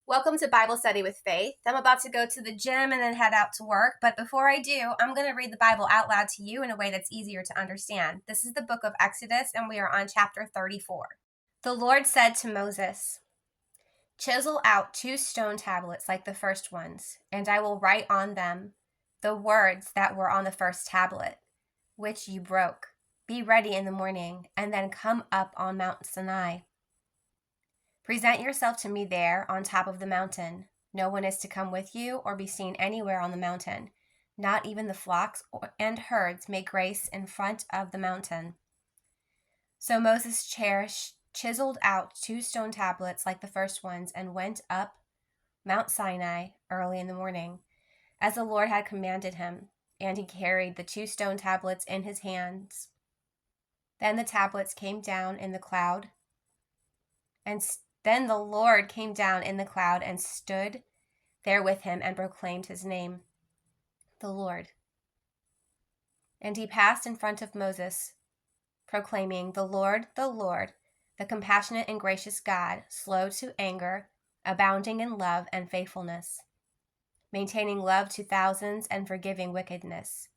Welcome to Bible Study with Faith. I'm about to go to the gym and then head out to work, but before I do, I'm going to read the Bible out loud to you in a way that's easier to understand. This is the book of Exodus, and we are on chapter 34. The Lord said to Moses, "Chisel out 2 stone tablets like the first ones, and I will write on them the words that were on the first tablet, which you broke. Be ready in the morning, and then come up on Mount Sinai. Present yourself to me there on top of the mountain. No one is to come with you or be seen anywhere on the mountain. Not even the flocks and herds may graze in front of the mountain." So Moses chiseled out 2 stone tablets like the first ones and went up Mount Sinai early in the morning, as the Lord had commanded him, and he carried the 2 stone tablets in his hands. Then the tablets came down in the cloud, and then the Lord came down in the cloud and stood there with him and proclaimed his name, the Lord. And he passed in front of Moses, proclaiming, the Lord, the compassionate and gracious God, slow to anger, abounding in love and faithfulness, maintaining love to thousands and forgiving wickedness,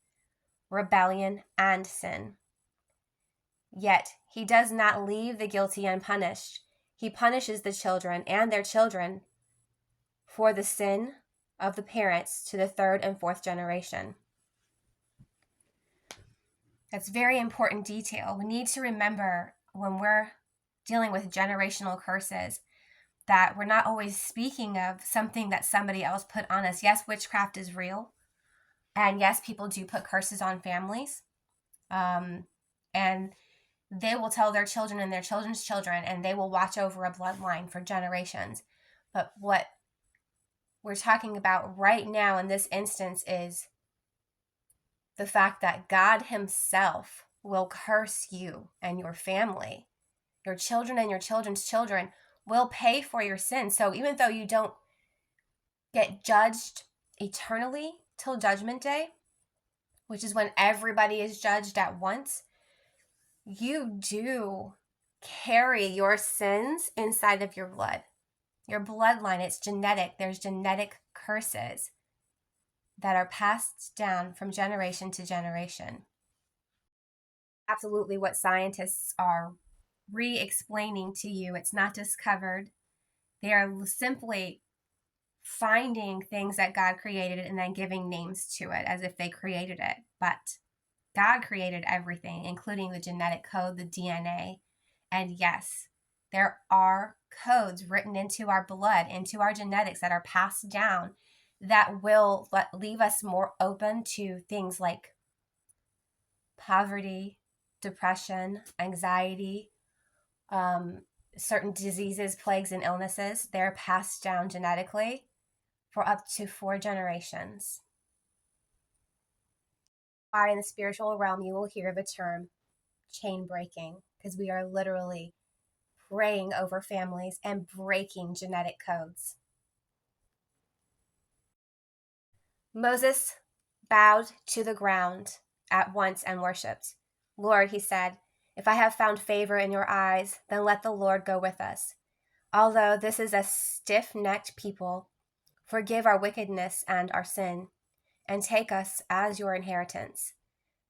rebellion, and sin. Yet he does not leave the guilty unpunished. He punishes the children and their children for the sin of the parents to the 3rd and 4th generation. That's very important detail. We need to remember when we're dealing with generational curses that we're not always speaking of something that somebody else put on us. Yes, witchcraft is real. And yes, people do put curses on families. And they will tell their children and their children's children, and they will watch over a bloodline for generations. But what we're talking about right now in this instance is the fact that God himself will curse you and your family. Your children and your children's children will pay for your sins. So even though you don't get judged eternally till Judgment Day, which is when everybody is judged at once, you do carry your sins inside of your blood. Your bloodline, it's genetic. There's genetic curses that are passed down from generation to generation. Absolutely what scientists are re-explaining to you. It's not discovered. They are simply finding things that God created and then giving names to it as if they created it. But God created everything, including the genetic code, the DNA. And yes, there are codes written into our blood, into our genetics that are passed down that will leave us more open to things like poverty, depression, anxiety, certain diseases, plagues, and illnesses. They're passed down genetically for up to 4 generations. In the spiritual realm, you will hear the term chain breaking, because we are literally praying over families and breaking genetic codes. Moses bowed to the ground at once and worshipped. "Lord," he said, "if I have found favor in your eyes, then let the Lord go with us. Although this is a stiff-necked people, forgive our wickedness and our sin, and take us as your inheritance."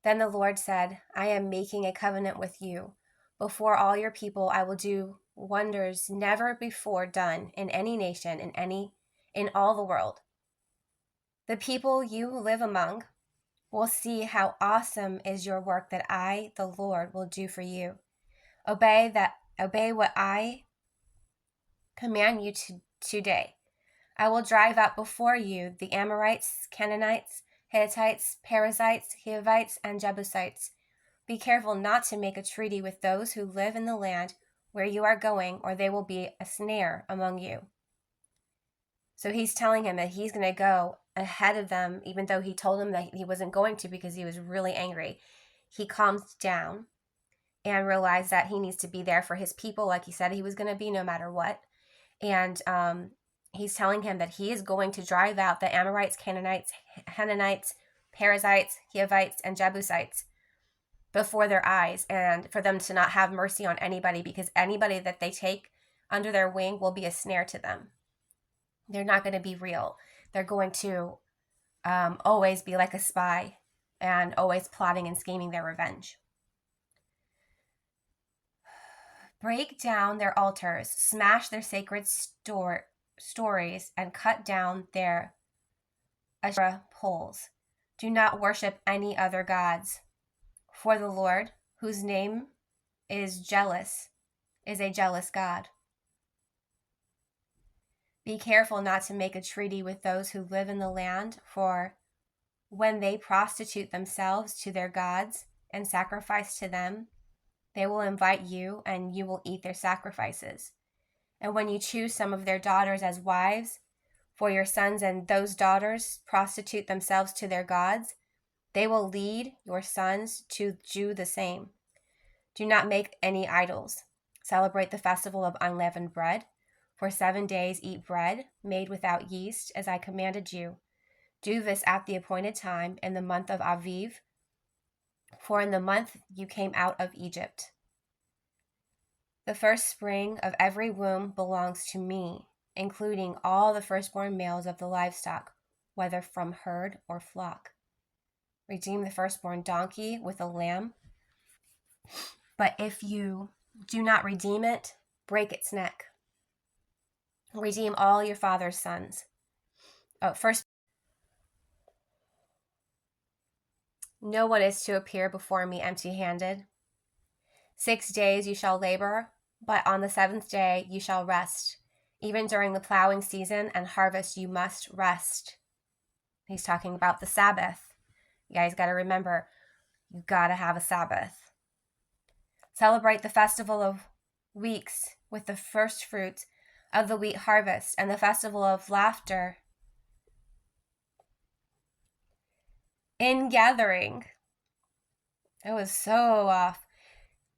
Then the Lord said, "I am making a covenant with you. Before all your people I will do wonders never before done in any nation, in all the world. The people you live among will see how awesome is your work that I, the Lord, will do for you. Obey what I command you today. I will drive out before you the Amorites, Canaanites, Hittites, Perizzites, Hivites, and Jebusites. Be careful not to make a treaty with those who live in the land where you are going, or they will be a snare among you." So he's telling him that he's going to go ahead of them, even though he told him that he wasn't going to because he was really angry. He calms down and realized that he needs to be there for his people, like he said he was going to be no matter what. And he's telling him that he is going to drive out the Amorites, Canaanites, Hananites, Perizzites, Hivites, and Jebusites before their eyes, and for them to not have mercy on anybody, because anybody that they take under their wing will be a snare to them. They're not going to be real. They're going to always be like a spy and always plotting and scheming their revenge. Break down their altars, smash their sacred stories, and cut down their Asherah poles. Do not worship any other gods, for the Lord, whose name is jealous, is a jealous God. Be careful not to make a treaty with those who live in the land, for when they prostitute themselves to their gods and sacrifice to them, they will invite you, and you will eat their sacrifices. And when you choose some of their daughters as wives for your sons, and those daughters prostitute themselves to their gods, they will lead your sons to do the same. Do not make any idols. Celebrate the festival of unleavened bread. For 7 days eat bread made without yeast, as I commanded you. Do this at the appointed time in the month of Aviv, for in the month you came out of Egypt. The first spring of every womb belongs to me, including all the firstborn males of the livestock, whether from herd or flock. Redeem the firstborn donkey with a lamb. But if you do not redeem it, break its neck. Redeem all your father's sons. No one is to appear before me empty-handed. 6 days you shall labor, but on the 7th day you shall rest. Even during the plowing season and harvest you must rest. He's talking about the Sabbath. You guys got to remember, you got to have a Sabbath. Celebrate the festival of weeks with the first fruits of the wheat harvest and the festival of laughter. Ingathering. It was so off.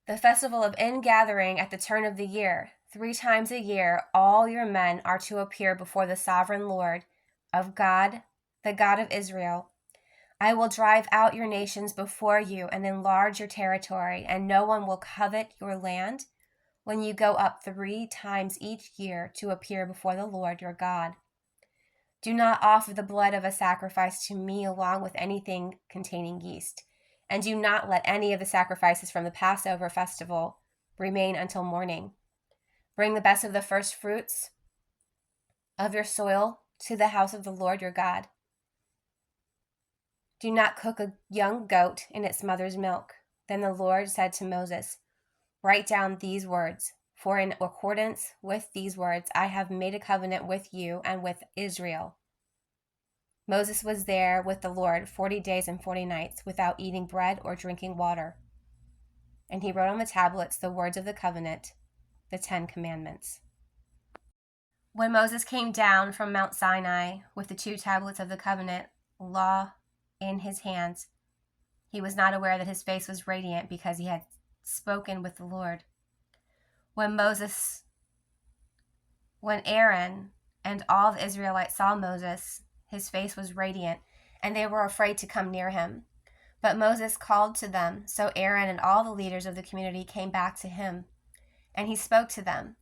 The festival of ingathering at the turn of the year. 3 times a year, all your men are to appear before the sovereign Lord of God, the God of Israel. I will drive out your nations before you and enlarge your territory, and no one will covet your land when you go up 3 times each year to appear before the Lord your God. Do not offer the blood of a sacrifice to me along with anything containing yeast, and do not let any of the sacrifices from the Passover festival remain until morning. Bring the best of the first fruits of your soil to the house of the Lord your God. Do not cook a young goat in its mother's milk. Then the Lord said to Moses, write down these words, for in accordance with these words I have made a covenant with you and with Israel. Moses was there with the Lord 40 days and 40 nights without eating bread or drinking water. And he wrote on the tablets the words of the covenant, the 10 commandments. When Moses came down from Mount Sinai with the 2 tablets of the covenant law in his hands, he was not aware that his face was radiant because he had spoken with the Lord. When Aaron and all the Israelites saw Moses, his face was radiant, and they were afraid to come near him. But Moses called to them, so Aaron and all the leaders of the community came back to him, and he spoke to them.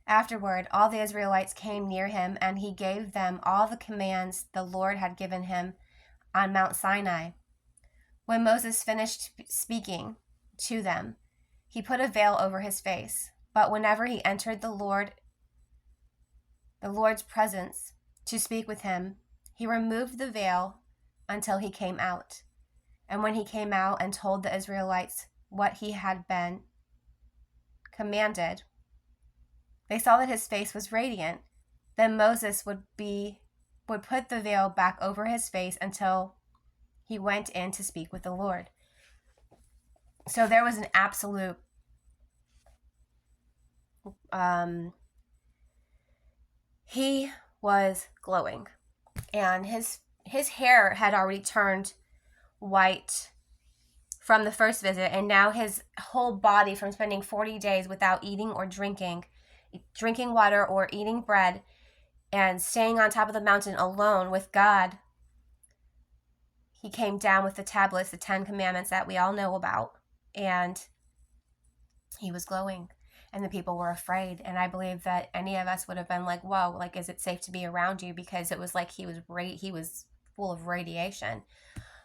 Afterward, all the Israelites came near him, and he gave them all the commands the Lord had given him on Mount Sinai. When Moses finished speaking to them, he put a veil over his face. But whenever he entered the Lord's presence to speak with him, he removed the veil until he came out. And when he came out and told the Israelites what he had been commanded, they saw that his face was radiant. Then Moses would put the veil back over his face until he went in to speak with the Lord. So there was an absolute he was glowing, and his hair had already turned white from the first visit, and now his whole body, from spending 40 days without eating or drinking water or eating bread, and staying on top of the mountain alone with God, he came down with the tablets, the 10 commandments that we all know about, and he was glowing. And the people were afraid. And I believe that any of us would have been like, whoa, like, is it safe to be around you? Because it was like he was full of radiation.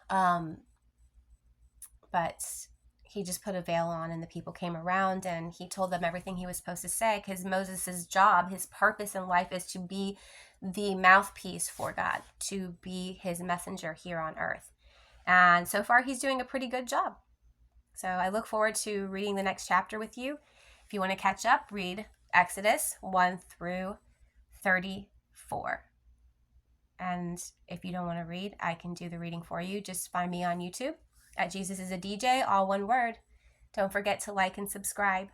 But he just put a veil on, and the people came around, and he told them everything he was supposed to say, because Moses' job, his purpose in life, is to be the mouthpiece for God, to be his messenger here on earth. And so far, he's doing a pretty good job. So I look forward to reading the next chapter with you. If you want to catch up, read Exodus 1 through 34. And if you don't want to read, I can do the reading for you. Just find me on YouTube at Jesus is a DJ, all one word. Don't forget to like and subscribe.